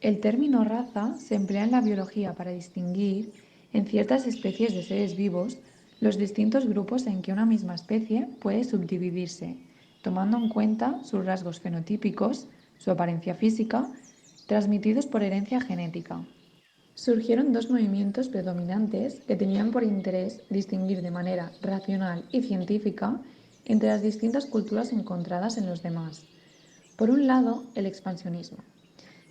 El término raza se emplea en la biología para distinguir, en ciertas especies de seres vivos, los distintos grupos en que una misma especie puede subdividirse, tomando en cuenta sus rasgos fenotípicos, su apariencia física, transmitidos por herencia genética. Surgieron dos movimientos predominantes que tenían por interés distinguir de manera racional y científica entre las distintas culturas encontradas en los demás. Por un lado, el expansionismo,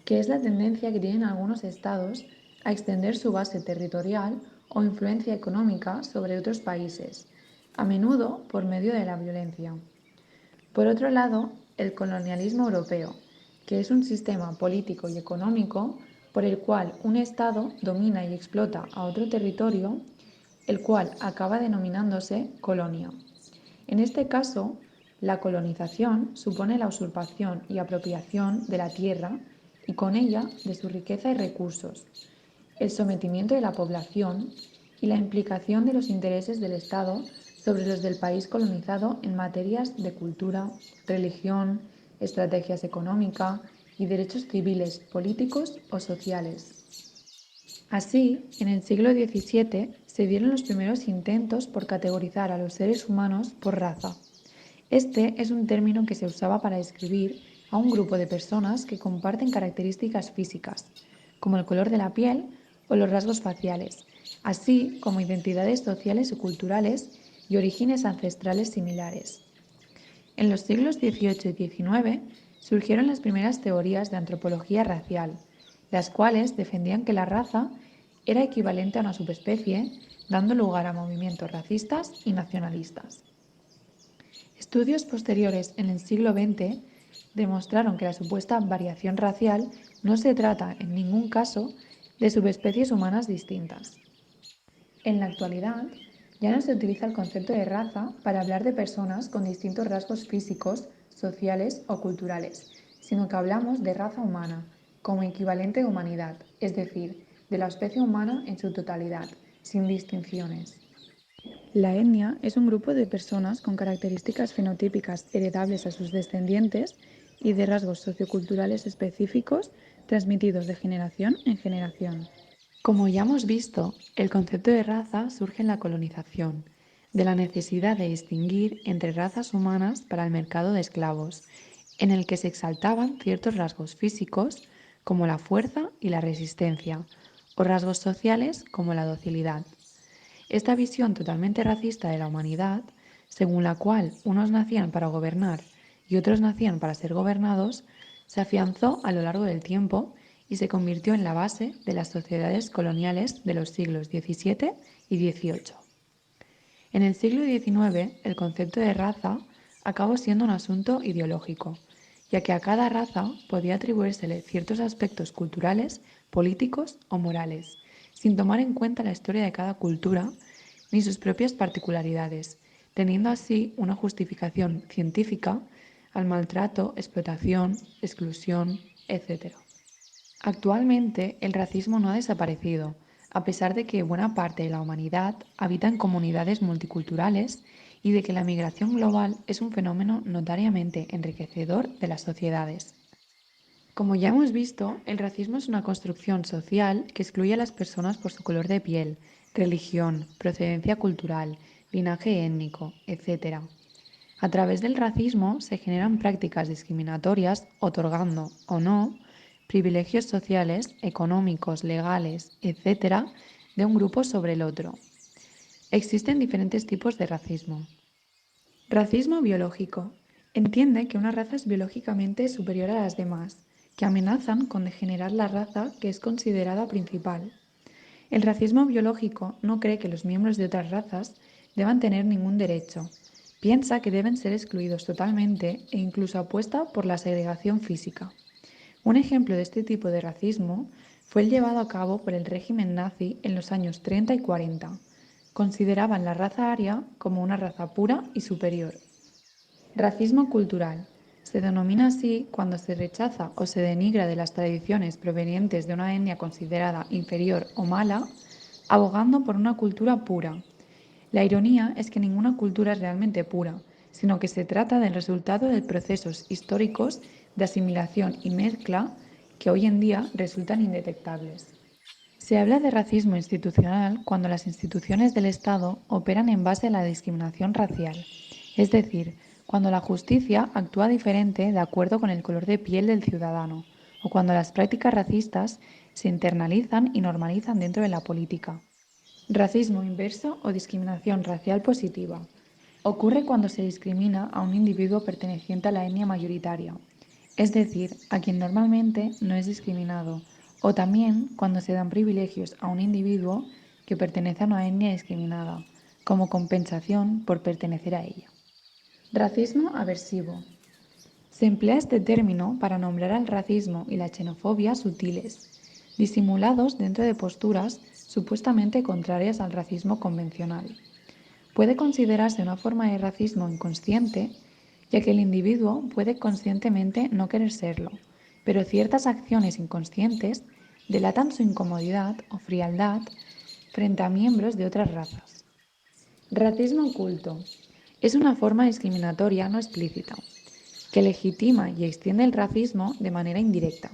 que es la tendencia que tienen algunos estados a extender su base territorial o influencia económica sobre otros países, a menudo por medio de la violencia. Por otro lado, el colonialismo europeo, que es un sistema político y económico por el cual un Estado domina y explota a otro territorio, el cual acaba denominándose colonia. En este caso, la colonización supone la usurpación y apropiación de la tierra y con ella de su riqueza y recursos, el sometimiento de la población y la implicación de los intereses del Estado sobre los del país colonizado en materias de cultura, religión, estrategias económicas y derechos civiles, políticos o sociales. Así, en el siglo XVII se dieron los primeros intentos por categorizar a los seres humanos por raza. Este es un término que se usaba para describir a un grupo de personas que comparten características físicas, como el color de la piel o los rasgos faciales, así como identidades sociales o culturales y orígenes ancestrales similares. En los siglos XVIII y XIX surgieron las primeras teorías de antropología racial, las cuales defendían que la raza era equivalente a una subespecie, dando lugar a movimientos racistas y nacionalistas. Estudios posteriores en el siglo XX demostraron que la supuesta variación racial no se trata en ningún caso de subespecies humanas distintas. En la actualidad, ya no se utiliza el concepto de raza para hablar de personas con distintos rasgos físicos, sociales o culturales, sino que hablamos de raza humana, como equivalente de humanidad, es decir, de la especie humana en su totalidad, sin distinciones. La etnia es un grupo de personas con características fenotípicas heredables a sus descendientes y de rasgos socioculturales específicos transmitidos de generación en generación. Como ya hemos visto, el concepto de raza surge en la colonización, de la necesidad de distinguir entre razas humanas para el mercado de esclavos, en el que se exaltaban ciertos rasgos físicos como la fuerza y la resistencia, o rasgos sociales como la docilidad. Esta visión totalmente racista de la humanidad, según la cual unos nacían para gobernar y otros nacían para ser gobernados, se afianzó a lo largo del tiempo y se convirtió en la base de las sociedades coloniales de los siglos XVII y XVIII. En el siglo XIX, el concepto de raza acabó siendo un asunto ideológico, ya que a cada raza podía atribuírsele ciertos aspectos culturales, políticos o morales, sin tomar en cuenta la historia de cada cultura ni sus propias particularidades, teniendo así una justificación científica al maltrato, explotación, exclusión, etc. Actualmente, el racismo no ha desaparecido, a pesar de que buena parte de la humanidad habita en comunidades multiculturales y de que la migración global es un fenómeno notariamente enriquecedor de las sociedades. Como ya hemos visto, el racismo es una construcción social que excluye a las personas por su color de piel, religión, procedencia cultural, linaje étnico, etc. A través del racismo se generan prácticas discriminatorias, otorgando o no privilegios sociales, económicos, legales, etc., de un grupo sobre el otro. Existen diferentes tipos de racismo. Racismo biológico. Entiende que una raza es biológicamente superior a las demás, que amenazan con degenerar la raza que es considerada principal. El racismo biológico no cree que los miembros de otras razas deban tener ningún derecho. Piensa que deben ser excluidos totalmente e incluso apuesta por la segregación física. Un ejemplo de este tipo de racismo fue el llevado a cabo por el régimen nazi en los años 30 y 40. Consideraban la raza aria como una raza pura y superior. Racismo cultural. Se denomina así cuando se rechaza o se denigra de las tradiciones provenientes de una etnia considerada inferior o mala, abogando por una cultura pura. La ironía es que ninguna cultura es realmente pura, sino que se trata del resultado de procesos históricos de asimilación y mezcla que hoy en día resultan indetectables. Se habla de racismo institucional cuando las instituciones del Estado operan en base a la discriminación racial, es decir, cuando la justicia actúa diferente de acuerdo con el color de piel del ciudadano, o cuando las prácticas racistas se internalizan y normalizan dentro de la política. Racismo inverso o discriminación racial positiva. Ocurre cuando se discrimina a un individuo perteneciente a la etnia mayoritaria, es decir, a quien normalmente no es discriminado, o también cuando se dan privilegios a un individuo que pertenece a una etnia discriminada, como compensación por pertenecer a ella. Racismo aversivo. Se emplea este término para nombrar al racismo y la xenofobia sutiles, disimulados dentro de posturas supuestamente contrarias al racismo convencional. Puede considerarse una forma de racismo inconsciente, ya que el individuo puede conscientemente no querer serlo, pero ciertas acciones inconscientes delatan su incomodidad o frialdad frente a miembros de otras razas. Racismo oculto. Es una forma discriminatoria no explícita, que legitima y extiende el racismo de manera indirecta,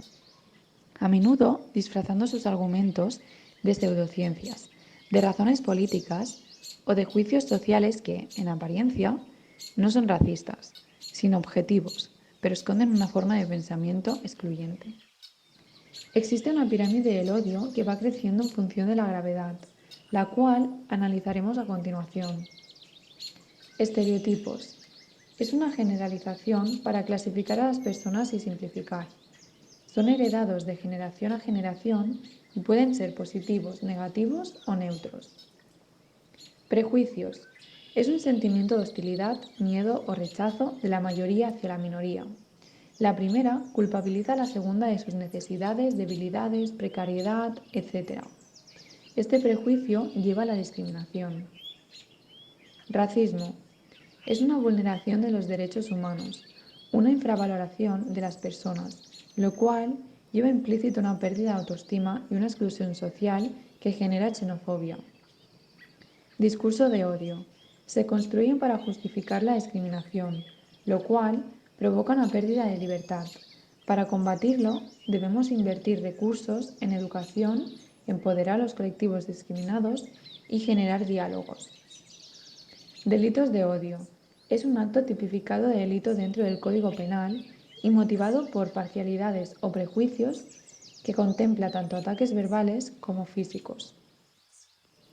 a menudo disfrazando sus argumentos de pseudociencias, de razones políticas o de juicios sociales que, en apariencia, no son racistas, sino objetivos, pero esconden una forma de pensamiento excluyente. Existe una pirámide del odio que va creciendo en función de la gravedad, la cual analizaremos a continuación. Estereotipos. Es una generalización para clasificar a las personas y simplificar. Son heredados de generación a generación y pueden ser positivos, negativos o neutros. Prejuicios. Es un sentimiento de hostilidad, miedo o rechazo de la mayoría hacia la minoría. La primera culpabiliza a la segunda de sus necesidades, debilidades, precariedad, etc. Este prejuicio lleva a la discriminación. Racismo. Es una vulneración de los derechos humanos, una infravaloración de las personas, lo cual lleva implícito una pérdida de autoestima y una exclusión social que genera xenofobia. Discurso de odio. Se construyen para justificar la discriminación, lo cual provoca una pérdida de libertad. Para combatirlo, debemos invertir recursos en educación, empoderar a los colectivos discriminados y generar diálogos. Delitos de odio. Es un acto tipificado de delito dentro del Código Penal y motivado por parcialidades o prejuicios que contempla tanto ataques verbales como físicos.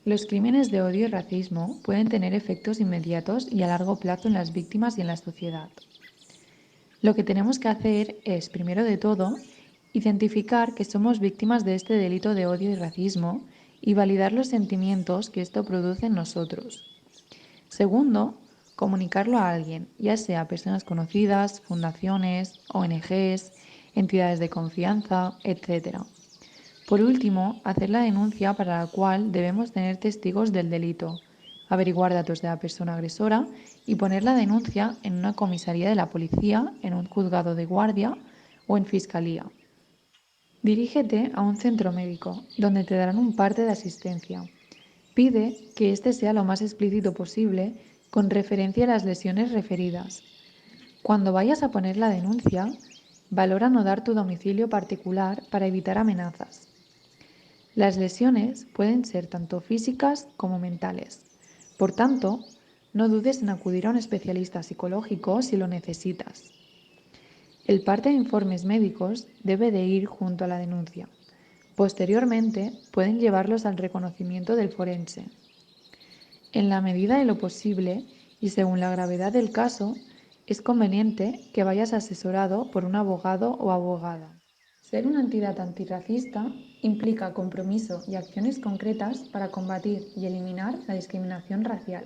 Los crímenes de odio y racismo pueden tener efectos inmediatos y a largo plazo en las víctimas y en la sociedad. Lo que tenemos que hacer es, primero de todo, identificar que somos víctimas de este delito de odio y racismo y validar los sentimientos que esto produce en nosotros. Segundo, comunicarlo a alguien, ya sea personas conocidas, fundaciones, ONGs, entidades de confianza, etc. Por último, hacer la denuncia para la cual debemos tener testigos del delito, averiguar datos de la persona agresora y poner la denuncia en una comisaría de la policía, en un juzgado de guardia o en fiscalía. Dirígete a un centro médico, donde te darán un parte de asistencia. Pide que este sea lo más explícito posible con referencia a las lesiones referidas. Cuando vayas a poner la denuncia, valora no dar tu domicilio particular para evitar amenazas. Las lesiones pueden ser tanto físicas como mentales. Por tanto, no dudes en acudir a un especialista psicológico si lo necesitas. El parte de informes médicos debe de ir junto a la denuncia. Posteriormente, pueden llevarlos al reconocimiento del forense. En la medida de lo posible y según la gravedad del caso, es conveniente que vayas asesorado por un abogado o abogada. Ser una entidad antirracista implica compromiso y acciones concretas para combatir y eliminar la discriminación racial.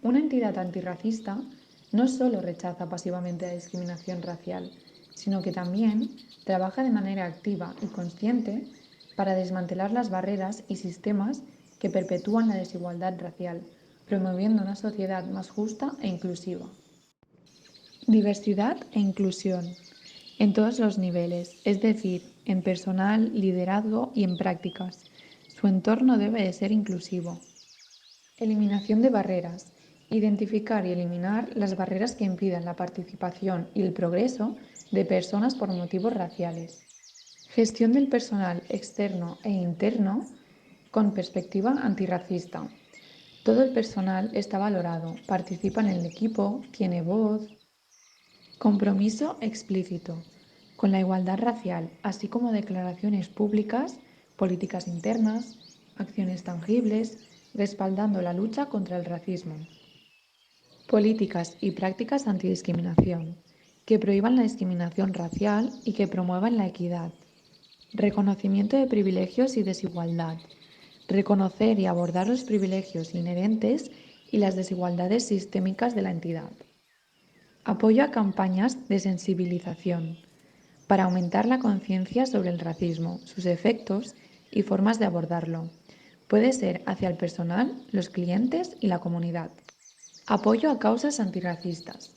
Una entidad antirracista no solo rechaza pasivamente la discriminación racial, sino que también trabaja de manera activa y consciente para desmantelar las barreras y sistemas que perpetúan la desigualdad racial, promoviendo una sociedad más justa e inclusiva. Diversidad e inclusión. En todos los niveles, es decir, en personal, liderazgo y en prácticas. Su entorno debe de ser inclusivo. Eliminación de barreras. Identificar y eliminar las barreras que impidan la participación y el progreso de personas por motivos raciales. Gestión del personal externo e interno con perspectiva antirracista. Todo el personal está valorado, participa en el equipo, tiene voz. Compromiso explícito con la igualdad racial, así como declaraciones públicas, políticas internas, acciones tangibles, respaldando la lucha contra el racismo. Políticas y prácticas antidiscriminación, que prohíban la discriminación racial y que promuevan la equidad. Reconocimiento de privilegios y desigualdad. Reconocer y abordar los privilegios inherentes y las desigualdades sistémicas de la entidad. Apoyo a campañas de sensibilización para aumentar la conciencia sobre el racismo, sus efectos y formas de abordarlo. Puede ser hacia el personal, los clientes y la comunidad. Apoyo a causas antirracistas.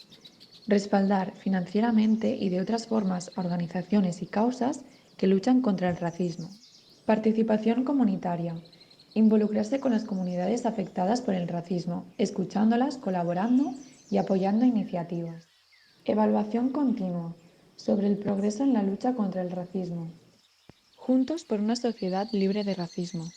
Respaldar financieramente y de otras formas a organizaciones y causas que luchan contra el racismo. Participación comunitaria. Involucrarse con las comunidades afectadas por el racismo, escuchándolas, colaborando y apoyando iniciativas. Evaluación continua sobre el progreso en la lucha contra el racismo. Juntos por una sociedad libre de racismo.